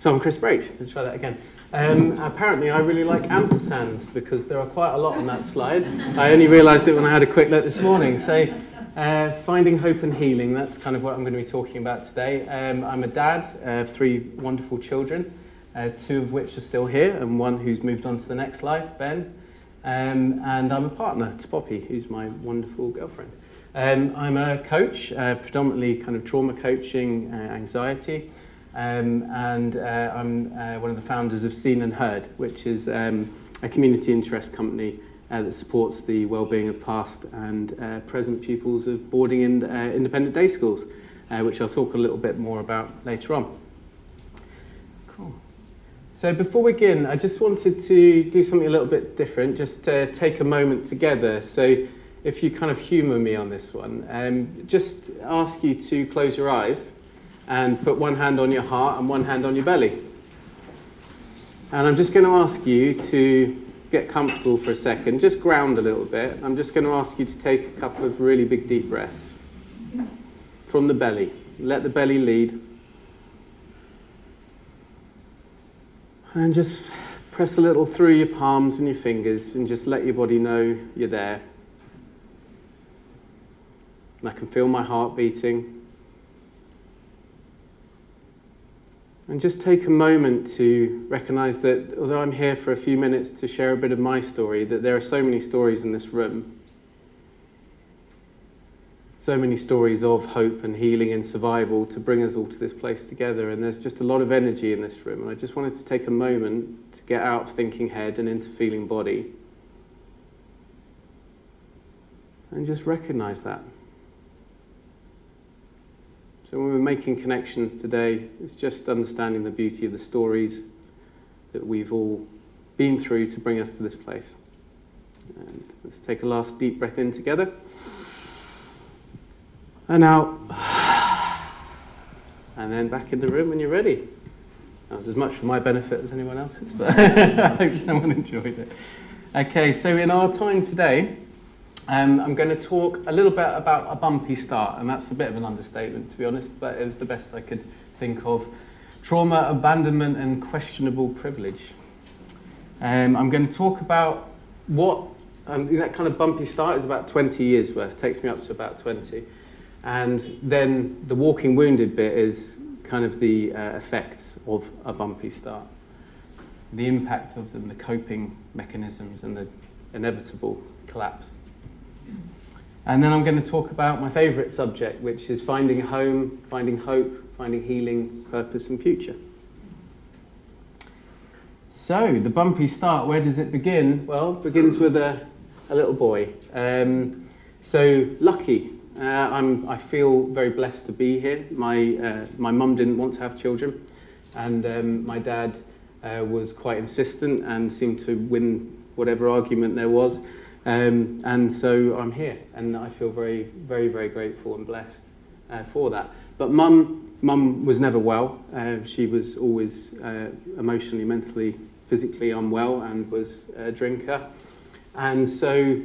So I'm Chris Braitch. Let's try that again. Apparently I really like ampersands because there are quite a lot on that slide. I only realised it when I had a quick look this morning. So finding hope and healing, that's kind of what I'm going to be talking about today. I'm a dad of 3 wonderful children, 2 of which are still here and 1 who's moved on to the next life, Ben. And I'm a partner to Poppy, who's my wonderful girlfriend. I'm a coach, predominantly kind of trauma coaching, anxiety. I'm one of the founders of Seen and Heard, which is a community interest company that supports the well-being of past and present pupils of boarding and independent day schools, which I'll talk a little bit more about later on. Cool. So before we begin, I just wanted to do something a little bit different, just to take a moment together. So if you kind of humour me on this one, just ask you to close your eyes and put 1 hand on your heart and 1 hand on your belly. And I'm just going to ask you to get comfortable for a second, just ground a little bit. I'm just going to ask you to take a couple of really big deep breaths from the belly. Let the belly lead. And just press a little through your palms and your fingers and just let your body know you're there. And I can feel my heart beating. And just take a moment to recognise that although I'm here for a few minutes to share a bit of my story, that there are so many stories in this room. So many stories of hope and healing and survival to bring us all to this place together. And there's just a lot of energy in this room. And I just wanted to take a moment to get out of thinking head and into feeling body. And just recognise that. So when we're making connections today, it's just understanding the beauty of the stories that we've all been through to bring us to this place. And let's take a last deep breath in together. And out. And then back in the room when you're ready. That was as much for my benefit as anyone else's, but I hope someone enjoyed it. Okay, so in our time today, I'm going to talk a little bit about a bumpy start, and that's a bit of an understatement, to be honest, but it was the best I could think of. Trauma, abandonment, and questionable privilege. I'm going to talk about what that kind of bumpy start is about 20 years worth, takes me up to about 20. And then the walking wounded bit is kind of the effects of a bumpy start. The impact of them, the coping mechanisms, and the inevitable collapse. And then I'm going to talk about my favourite subject, which is finding home, finding hope, finding healing, purpose and future. So, the bumpy start, where does it begin? Well, it begins with a little boy. So, lucky. I feel very blessed to be here. My mum didn't want to have children, and my dad was quite insistent and seemed to win whatever argument there was. And so I'm here, and I feel very, very, very grateful and blessed for that. But Mum was never well. She was always emotionally, mentally, physically unwell, and was a drinker, and so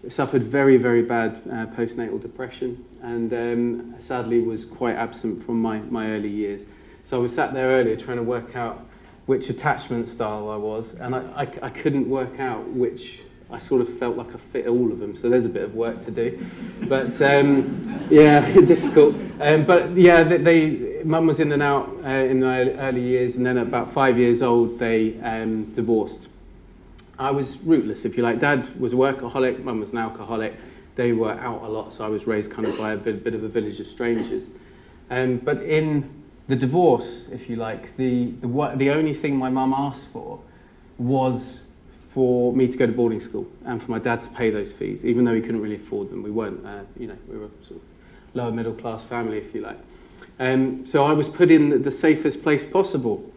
suffered very, very bad postnatal depression, and sadly was quite absent from my early years. So I was sat there earlier trying to work out which attachment style I was, and I couldn't work out which. I sort of felt like I fit all of them, so there's a bit of work to do. But yeah, difficult. But yeah, Mum was in and out in my early years, and then at about 5 years old, they divorced. I was rootless, if you like. Dad was a workaholic, Mum was an alcoholic. They were out a lot, so I was raised kind of by a bit of a village of strangers. But in the divorce, if you like, the only thing my mum asked for was for me to go to boarding school and for my dad to pay those fees, even though he couldn't really afford them. We weren't, we were a sort of lower middle class family, if you like. So I was put in the safest place possible,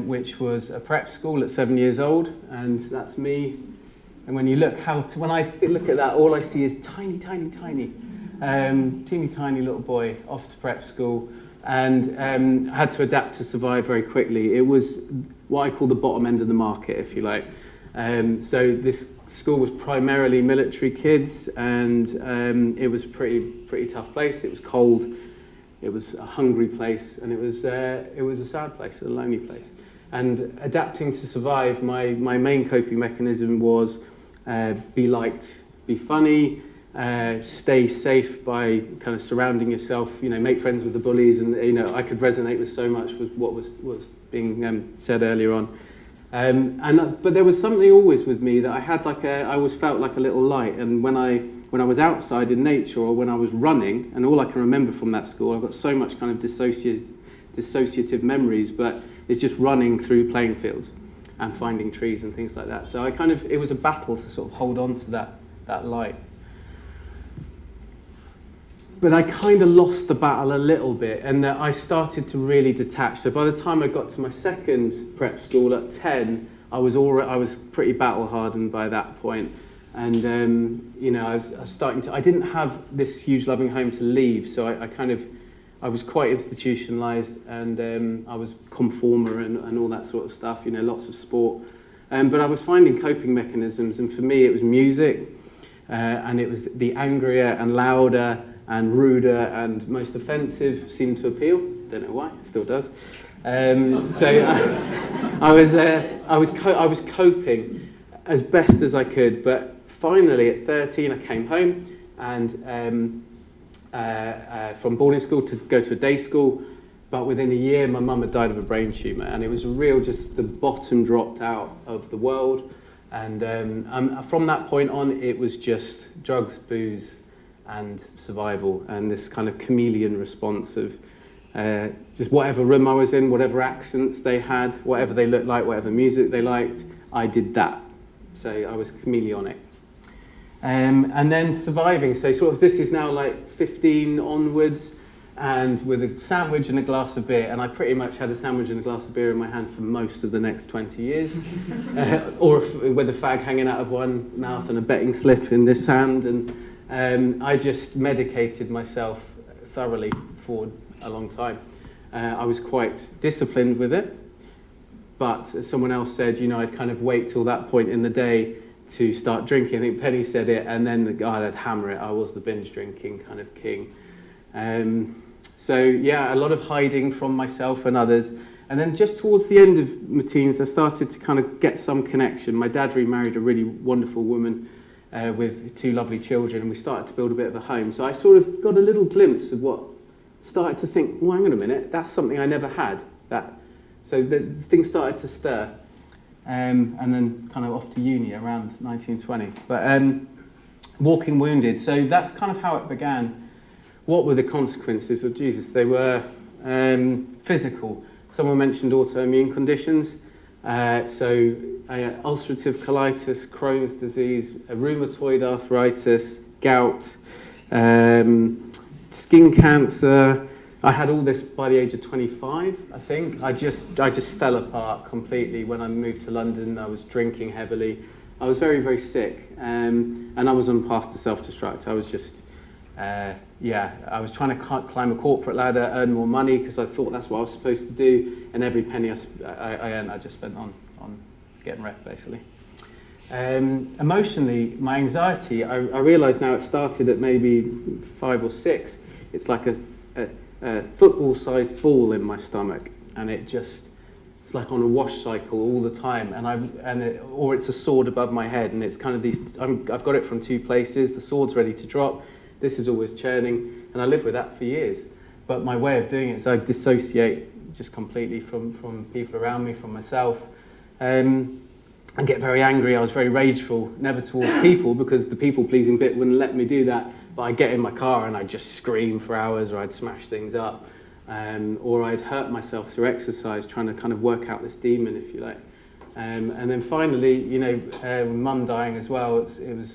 which was a prep school at 7 years old, and that's me. And when you look when I look at that, all I see is teeny tiny little boy off to prep school, and had to adapt to survive very quickly. It was what I call the bottom end of the market, if you like. So this school was primarily military kids, and it was a pretty tough place. It was cold. it was a hungry place, and it was a sad place, a lonely place. And adapting to survive, my main coping mechanism was be liked, be funny, stay safe by kind of surrounding yourself, make friends with the bullies, and I could resonate with so much with what was being said earlier on. But there was something always with me that I had I always felt like a little light, and when I was outside in nature or when I was running, and all I can remember from that school, I've got so much kind of dissociative memories, but it's just running through playing fields and finding trees and things like that. So it was a battle to sort of hold on to that light. But I kind of lost the battle a little bit, and I started to really detach. So by the time I got to my second prep school at 10, I was pretty battle hardened by that point. And I was starting to. I didn't have this huge loving home to leave, so I was quite institutionalized, and I was conformer and all that sort of stuff. Lots of sport, but I was finding coping mechanisms, and for me it was music, and it was the angrier and louder and ruder and most offensive seemed to appeal. Don't know why, it still does. I was coping as best as I could, but finally at 13 I came home and from boarding school to go to a day school, but within a year my mum had died of a brain tumour, and it was just the bottom dropped out of the world, and from that point on it was just drugs, booze and survival, and this kind of chameleon response of just whatever room I was in, whatever accents they had, whatever they looked like, whatever music they liked, I did that. So I was chameleonic. And then surviving, so sort of this is now like 15 onwards, and with a sandwich and a glass of beer, and I pretty much had a sandwich and a glass of beer in my hand for most of the next 20 years, or with a fag hanging out of one mouth and a betting slip in this hand, and I just medicated myself thoroughly for a long time. I was quite disciplined with it, but as someone else said, I'd kind of wait till that point in the day to start drinking. I think Penny said it, and then I'd hammer it. I was the binge drinking kind of king. So yeah, a lot of hiding from myself and others. And then just towards the end of my teens, I started to kind of get some connection. My dad remarried a really wonderful woman with 2 lovely children, and we started to build a bit of a home. So I sort of got a little glimpse of what, started to think, well, hang on a minute, that's something I never had. So the things started to stir. And then kind of off to uni around 1920. But walking wounded, so that's kind of how it began. What were the consequences? Well, Jesus, they were physical. Someone mentioned autoimmune conditions. So ulcerative colitis, Crohn's disease, rheumatoid arthritis, gout, skin cancer. I had all this by the age of 25, I think. I just fell apart completely when I moved to London. I was drinking heavily. I was very, very sick, and I was on path to self-destruct. I was just, I was trying to climb a corporate ladder, earn more money, because I thought that's what I was supposed to do, and every penny I earned, I just spent on getting wrecked, basically. Emotionally, my anxiety, I realise now it started at maybe 5 or 6. It's like a football-sized ball in my stomach, and it's like on a wash cycle all the time, or it's a sword above my head, and it's kind of these. I've got it from 2 places. The sword's ready to drop. This is always churning, and I lived with that for years. But my way of doing it is I dissociate just completely from people around me, from myself, and get very angry. I was very rageful, never towards people, because the people-pleasing bit wouldn't let me do that. But I'd get in my car and I'd just scream for hours, or I'd smash things up, or I'd hurt myself through exercise, trying to kind of work out this demon, if you like. And then finally, Mum dying as well, it was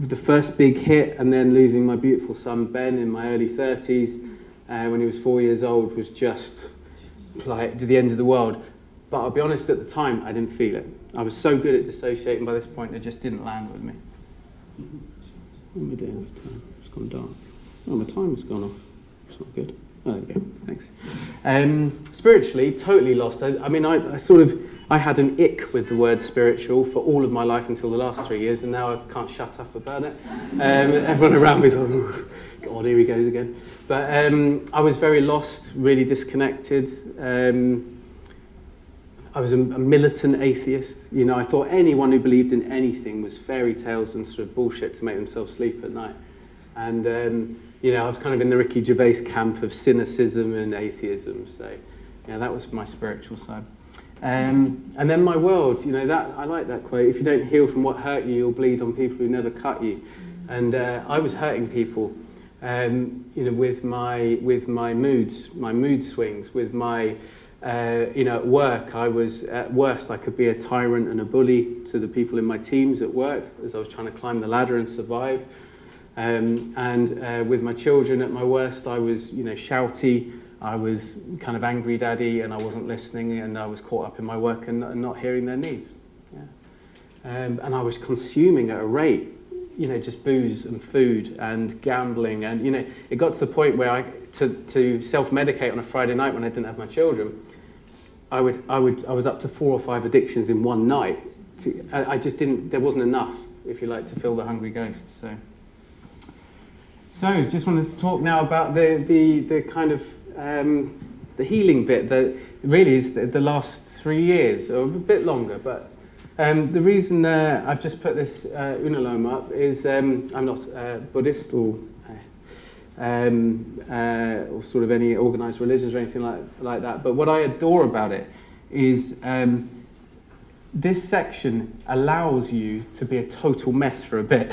the first big hit, and then losing my beautiful son Ben in my early 30s when he was 4 years old was just like to the end of the world. But I'll be honest, at the time, I didn't feel it. I was so good at dissociating by this point, it just didn't land with me. What am I doing for time? It's gone dark. Oh, my timer's gone off. It's not good. Oh, there we go. Thanks. Spiritually, totally lost. I had an ick with the word spiritual for all of my life until the last 3 years, and now I can't shut up about it. Everyone around me is like, God, here he goes again. But I was very lost, really disconnected. I was a militant atheist. You know, I thought anyone who believed in anything was fairy tales and sort of bullshit to make themselves sleep at night. And, you know, I was kind of in the Ricky Gervais camp of cynicism and atheism. So, yeah, that was my spiritual side. And then my world, you know, that I like that quote. If you don't heal from what hurt you, you'll bleed on people who never cut you. And I was hurting people, you know, with my moods, my mood swings, with my, you know, at work. I was, at worst, I could be a tyrant and a bully to the people in my teams at work as I was trying to climb the ladder and survive. And with my children, at my worst, I was, you know, shouty. I was kind of angry daddy, and I wasn't listening, and I was caught up in my work and not hearing their needs. Yeah. And I was consuming at a rate, you know, just booze and food and gambling, and, you know, it got to the point where to self-medicate on a Friday night when I didn't have my children, I was up to 4 or 5 addictions in one night. I just didn't. There wasn't enough, if you like, to fill the hungry ghost. So just wanted to talk now about the kind of the healing bit that really is the last 3 years, or a bit longer. But the reason I've just put this unalome up is I'm not Buddhist or sort of any organised religions or anything like that. But what I adore about it is this section allows you to be a total mess for a bit.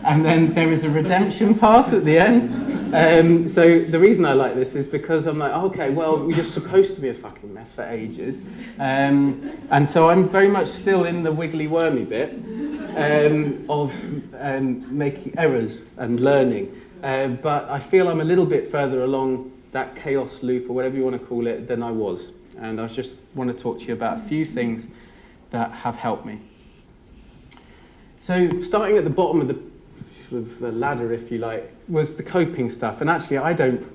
And then there is a redemption path at the end. So the reason I like this is because I'm like, okay, well, you're supposed to be a fucking mess for ages. And so I'm very much still in the wiggly wormy bit of making errors and learning. But I feel I'm a little bit further along that chaos loop, or whatever you want to call it, than I was. And I just want to talk to you about a few things that have helped me. So starting at the bottom of the sort of ladder, if you like, was the coping stuff. And actually, I don't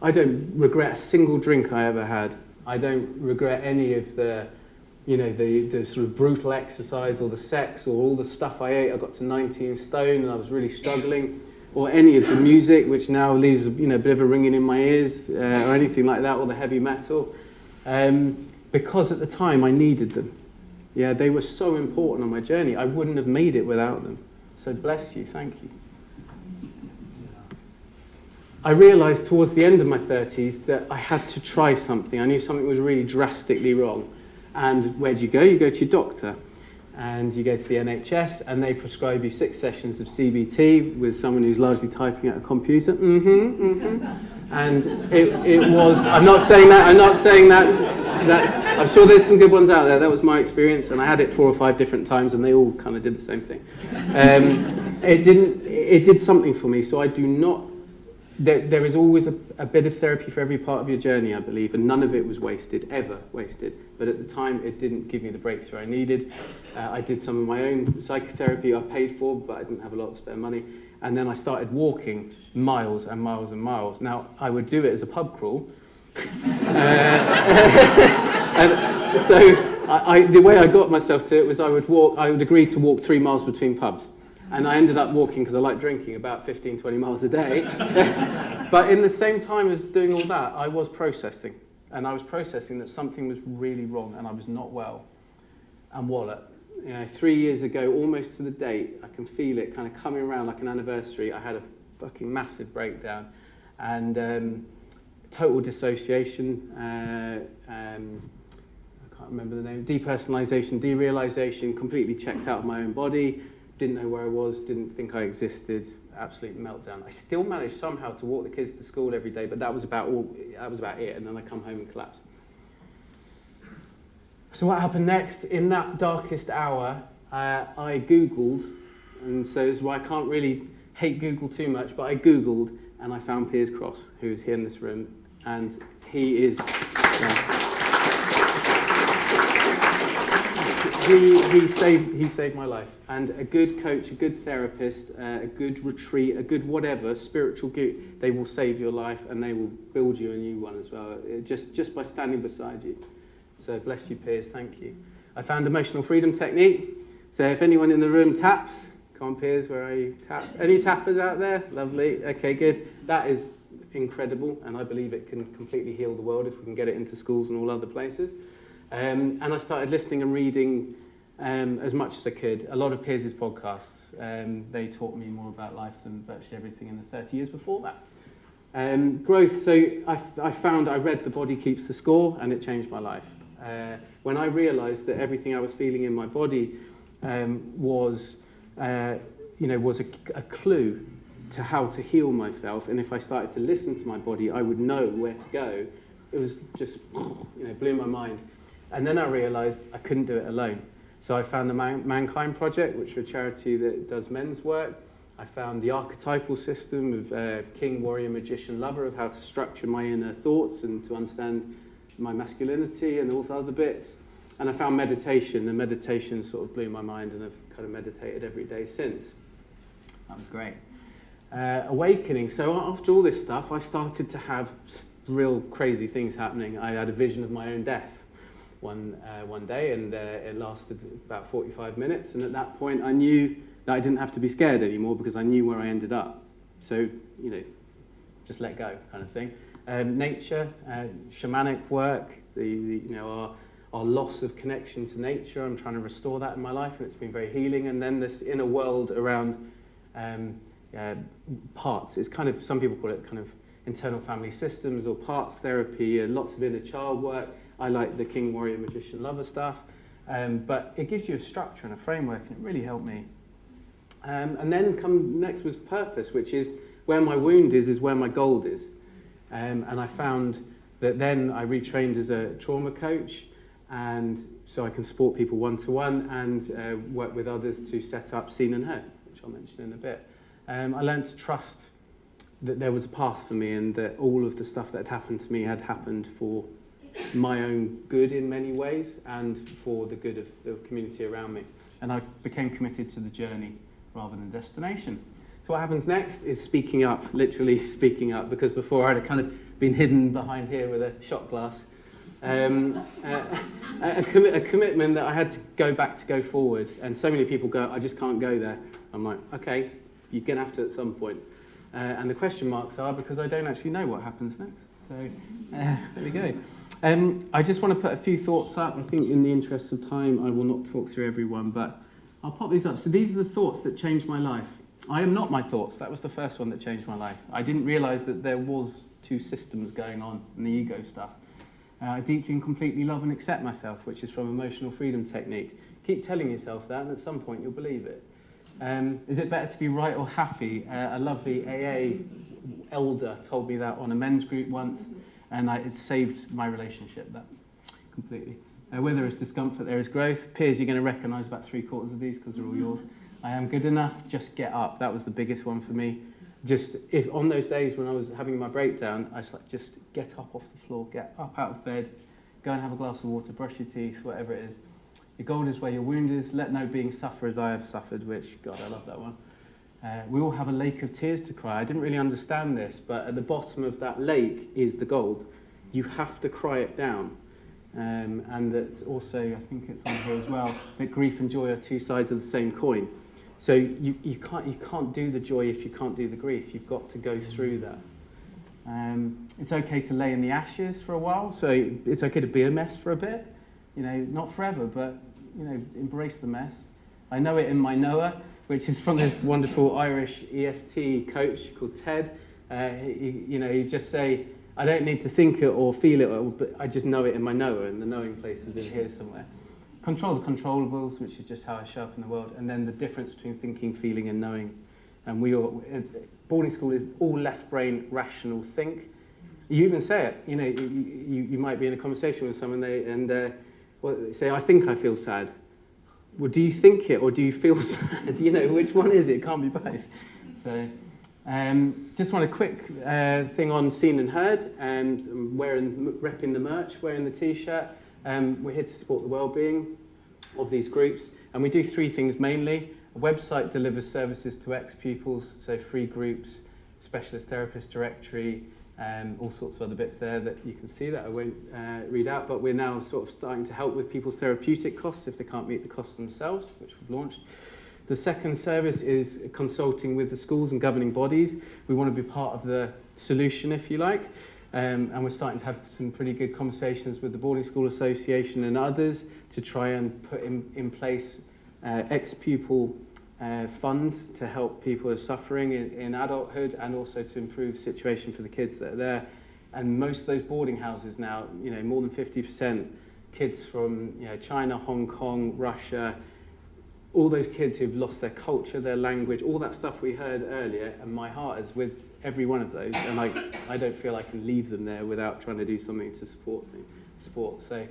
regret a single drink I ever had. I don't regret any of the, you know, the sort of brutal exercise or the sex or all the stuff I ate. I got to 19 stone and I was really struggling. Or any of the music, which now leaves, you know, a bit of a ringing in my ears, or anything like that, or the heavy metal. Because at the time I needed them. Yeah, they were so important on my journey. I wouldn't have made it without them. So bless you, thank you. I realised towards the end of my 30s that I had to try something. I knew something was really drastically wrong. And where do you go? You go to your doctor. And you go to the NHS and they prescribe you 6 sessions of CBT with someone who's largely typing at a computer. And it was, I'm not saying that's, I'm sure there's some good ones out there. That was my experience, and I had it 4 or 5 different times and they all kind of did the same thing. It did something for me, so I do not, there is always a bit of therapy for every part of your journey, I believe, and none of it was wasted, ever wasted. But at the time, it didn't give me the breakthrough I needed. I did some of my own psychotherapy I paid for, but I didn't have a lot of spare money. And then I started walking miles and miles and miles. Now, I would do it as a pub crawl. And so the way I got myself to it was I would agree to walk 3 miles between pubs. And I ended up walking, because I like drinking, about 15, 20 miles a day. But in the same time as doing all that, I was processing. And I was processing that something was really wrong and I was not well. And wallet. You know, 3 years ago, almost to the date, I can feel it kind of coming around like an anniversary. I had a fucking massive breakdown. And total dissociation. I can't remember the name. Depersonalization, derealization, completely checked out of my own body. Didn't know where I was, didn't think I existed, absolute meltdown. I still managed somehow to walk the kids to school every day, but that was about it, and then I come home and collapse. So what happened next? In that darkest hour, I Googled, and so this is why I can't really hate Google too much, but I Googled, and I found Piers Cross, who is here in this room, and he is... He saved my life, and a good coach, a good therapist, a good retreat, a good whatever, spiritual guru, they will save your life and they will build you a new one as well, just by standing beside you. So bless you, Piers, thank you. I found emotional freedom technique, so if anyone in the room taps, Come on, peers, where are you? Tap. Any tappers out there? Lovely. Okay, good. That is incredible, and I believe it can completely heal the world if we can get it into schools and all other places. And I started listening and reading as much as I could. A lot of Piers' podcasts. They taught me more about life than virtually everything in the 30 years before that. Growth. So I read The Body Keeps the Score, and it changed my life. When I realised that everything I was feeling in my body was a clue to how to heal myself, and if I started to listen to my body, I would know where to go. It was just, blew my mind. And then I realised I couldn't do it alone. So I found the Mankind Project, which is a charity that does men's work. I found the archetypal system of king, warrior, magician, lover, of how to structure my inner thoughts and to understand my masculinity and all those other bits. And I found meditation, and meditation sort of blew my mind, and I've kind of meditated every day since. That was great. Awakening. So after all this stuff, I started to have real crazy things happening. I had a vision of my own death one day, and it lasted about 45 minutes. And at that point, I knew that I didn't have to be scared anymore because I knew where I ended up. So, just let go kind of thing. Nature, shamanic work, our loss of connection to nature. I'm trying to restore that in my life, and it's been very healing. And then this inner world around parts. It's kind of, some people call it kind of internal family systems or parts therapy, lots of inner child work. I like the king, warrior, magician, lover stuff. But it gives you a structure and a framework, and it really helped me. And then next was purpose, which is where my wound is where my gold is. And I found that then I retrained as a trauma coach, and so I can support people one-to-one and work with others to set up Seen and Heard, which I'll mention in a bit. I learned to trust that there was a path for me, and that all of the stuff that had happened to me had happened for my own good in many ways and for the good of the community around me. And I became committed to the journey rather than destination. So what happens next is speaking up, literally speaking up, because before I'd kind of been hidden behind here with a shot glass. A commitment that I had to go forward. And so many people go, I just can't go there. I'm like, okay, you're going to have to at some point. And the question marks are because I don't actually know what happens next. So there we go. I just want to put a few thoughts up. I think in the interest of time, I will not talk through everyone, but I'll pop these up. So these are the thoughts that changed my life. I am not my thoughts. That was the first one that changed my life. I didn't realise that there was two systems going on in the ego stuff. I deeply and completely love and accept myself, which is from emotional freedom technique. Keep telling yourself that, and at some point you'll believe it. Is it better to be right or happy? A lovely AA elder told me that on a men's group once, and it saved my relationship, that completely. Where there is discomfort, there is growth. Piers, you're going to recognise about 3/4 of these because they're all yours. I am good enough, just get up. That was the biggest one for me. Just, if on those days when I was having my breakdown, I was like, just get up off the floor, get up out of bed, go and have a glass of water, brush your teeth, whatever it is. Your gold is where your wound is. Let no being suffer as I have suffered, which, God, I love that one. We all have a lake of tears to cry. I didn't really understand this, but at the bottom of that lake is the gold. You have to cry it down. And that's also, I think it's on here as well, that grief and joy are two sides of the same coin. So you can't do the joy if you can't do the grief. You've got to go through that. It's okay to lay in the ashes for a while. So it's okay to be a mess for a bit. Not forever, but embrace the mess. I know it in my knower, which is from this wonderful Irish EFT coach called Ted. He just say, I don't need to think it or feel it, but I just know it in my knower, and the knowing place is in here somewhere. Control the controllables, which is just how I show up in the world, and then the difference between thinking, feeling, and knowing. And boarding school is all left brain, rational think. You even say it. You might be in a conversation with someone they say, I think I feel sad. Well, do you think it or do you feel sad? Which one is it? It can't be both. So, just want a quick thing on Seen and Heard, and repping the merch, wearing the t-shirt. We're here to support the well-being of these groups, and we do three things mainly. A website delivers services to ex-pupils, so free groups, specialist therapist directory, all sorts of other bits there that you can see that I won't read out, but we're now sort of starting to help with people's therapeutic costs if they can't meet the costs themselves, which we've launched. The second service is consulting with the schools and governing bodies. We want to be part of the solution, if you like. And we're starting to have some pretty good conversations with the Boarding School Association and others to try and put in place ex-pupil funds to help people who are suffering in adulthood, and also to improve the situation for the kids that are there. And most of those boarding houses now, more than 50% kids from China, Hong Kong, Russia, all those kids who've lost their culture, their language, all that stuff we heard earlier, and my heart is with every one of those, and I don't feel I can leave them there without trying to do something to support. So,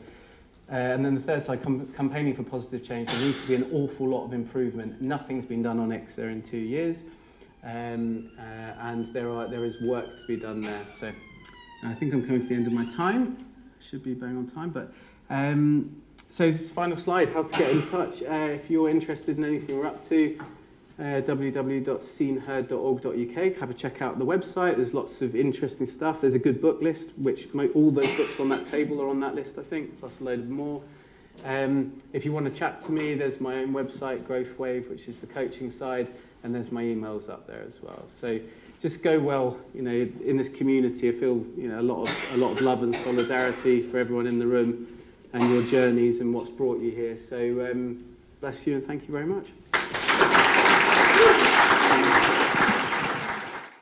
and then the third side, campaigning for positive change. There needs to be an awful lot of improvement. Nothing's been done on ICSA in 2 years, and there is work to be done there. So I think I'm coming to the end of my time. Should be bang on time, but so this final slide, how to get in touch. If you're interested in anything we're up to, www.seenheard.org.uk. Have a check out the website. There's lots of interesting stuff. There's a good book list, which all those books on that table are on that list, I think, plus a load of more. If you want to chat to me, there's my own website, Growth Wave, which is the coaching side, and there's my emails up there as well. So just go well, in this community. I feel a lot of love and solidarity for everyone in the room and your journeys and what's brought you here. So bless you and thank you very much.